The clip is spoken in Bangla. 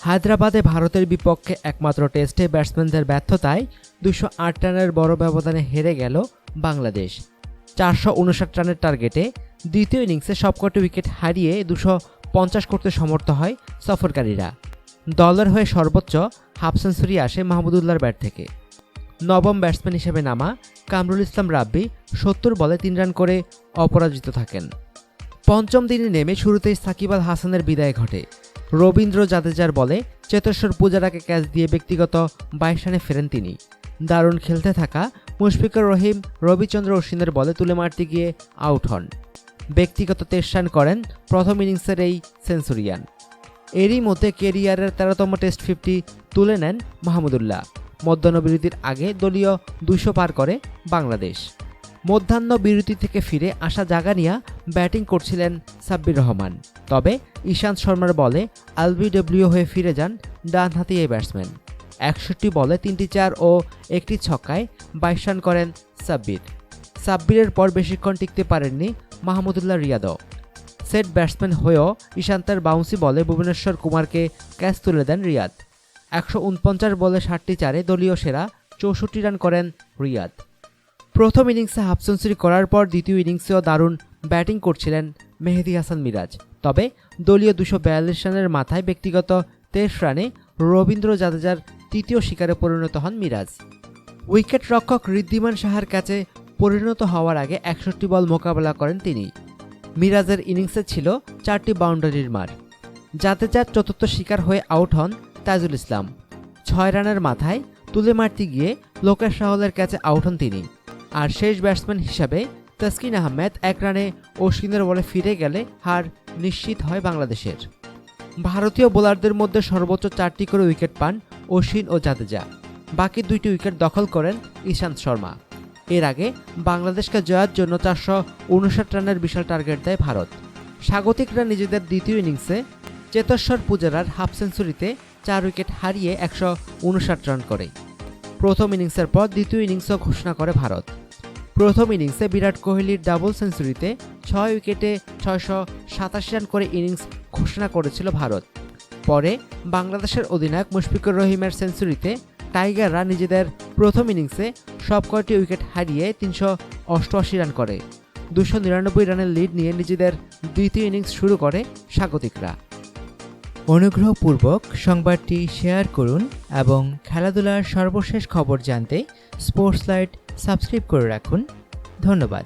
হায়দ্রাবাদে ভারতের বিপক্ষে একমাত্র টেস্টে ব্যাটসম্যানদের ব্যর্থতায় ২০৮ রানের বড় ব্যবধানে হেরে গেল বাংলাদেশ। ৪৫৯ রানের টার্গেটে দ্বিতীয় ইনিংসে সবকটি উইকেট হারিয়ে ২৫০ করতে সমর্থ হয় সফরকারীরা। দলের হয়ে সর্বোচ্চ হাফ সেঞ্চুরি আসে মাহমুদুল্লাহর ব্যাট থেকে। নবম ব্যাটসম্যান হিসেবে নামা কামরুল ইসলাম রাব্বি ৭০ বলে ৩ রান করে অপরাজিত থাকেন। পঞ্চম দিনে নেমে শুরুতেই সাকিব আল হাসানের বিদায় ঘটে। রবীন্দ্র জাদেজার বলে চেতেশ্বর পূজারাকে ক্যাচ দিয়ে ব্যক্তিগত ২২ রানে ফেরেন তিনি। দারুণ খেলতে থাকা মুশফিকুর রহিম রবিচন্দ্র অশ্বিনের বলে তুলে মারতে গিয়ে আউট হন। ব্যক্তিগত ২৩ রান করেন প্রথম ইনিংসের এই সেঞ্চুরিয়ান। এরই মধ্যে কেরিয়ারের ১৩তম টেস্ট 50 তুলে নেন মাহমুদুল্লাহ। মধ্যাহ্নবিরতির আগে দলীয় ২০০ পার করে বাংলাদেশ। মধ্যাহ্ন বিরতি থেকে ফিরে আসা জাগানিয়া ব্যাটিং করছিলেন সাব্বির রহমান। তবে ইশান্ত শর্মার বলে এলবিডব্লিউ হয়ে ফিরে যান ডানহাতি এই ব্যাটসম্যান। ৬১ বলে ৩টি ৪ ও ১টি ছক্কায় ২২ রান করেন সাব্বির। সাব্বিরের পর বেশিক্ষণ টিকতে পারেননি মাহমুদুল্লাহ রিয়াদও। সেট ব্যাটসম্যান হয়েও ইশান্তের বাউন্সি বলে ভুবনেশ্বর কুমারকে ক্যাচ তুলে দেন রিয়াদ। ১৪৯ বলে ৬০টি ৪-এ দলীয় সেরা ৬৪ রান করেন রিয়াদ। প্রথম ইনিংসে হাফ সেঞ্চুরি করার পর দ্বিতীয় ইনিংসেও দারুণ ব্যাটিং করছিলেন মেহেদী হাসান মিরাজ। তবে দলীয় ২৪২ রানের মাথায় ব্যক্তিগত ২৩ রানে রবীন্দ্র জাদেজার তৃতীয় শিকারে পরিণত হন মিরাজ। উইকেট রক্ষক ঋদ্ধিমান সাহার কাছে পরিণত হওয়ার আগে ৬১ বল মোকাবেলা করেন তিনি। মিরাজের ইনিংসে ছিল ৪টি বাউন্ডারির মার। জাদেজার চতুর্থ শিকার হয়ে আউট হন তাজুল ইসলাম। ৬ রানের মাথায় তুলে মারতে গিয়ে লোকেশ রাহুলের কাছে আউট হন তিনি। আর শেষ ব্যাটসম্যান হিসাবে তাসকিন আহমেদ ১ রানে অশ্বিনের বলে ফিরে গেলে হার নিশ্চিত হয় বাংলাদেশের। ভারতীয় বোলারদের মধ্যে সর্বোচ্চ ৪টি করে উইকেট পান অশ্বিন ও জাদেজা। বাকি ২টি উইকেট দখল করেন ইশান্ত শর্মা। এর আগে বাংলাদেশকে জয়ের জন্য ৪৫৯ রানের বিশাল টার্গেট দেয় ভারত। স্বাগতিকরা নিজেদের দ্বিতীয় ইনিংসে চেতেশ্বর পূজারার হাফ সেঞ্চুরিতে ৪ উইকেট হারিয়ে ১৫৯ রান করে। প্রথম ইনিংসের পর দ্বিতীয় ইনিংসও ঘোষণা করে ভারত। প্রথম ইনিংসে বিরাট কোহলির ডাবল সেঞ্চুরিতে ৬ উইকেটে ৬৮৭ রান করে ইনিংস ঘোষণা করেছিল ভারত। পরে বাংলাদেশের অধিনায়ক মুশফিকুর রহিমের সেঞ্চুরিতে টাইগাররা নিজেদের প্রথম ইনিংসে সবকয়টি উইকেট হারিয়ে ৩৮৮ রান করে ২৯৯ রানের লিড নিয়ে নিজেদের দ্বিতীয় ইনিংস শুরু করে স্বাগতিকরা। অনুগ্রহপূর্বক সংবাদটি শেয়ার করুন এবং খেলাধুলার সর্বশেষ খবর জানতে স্পোর্টস লাইট সাবস্ক্রাইব করে রাখুন। ধন্যবাদ।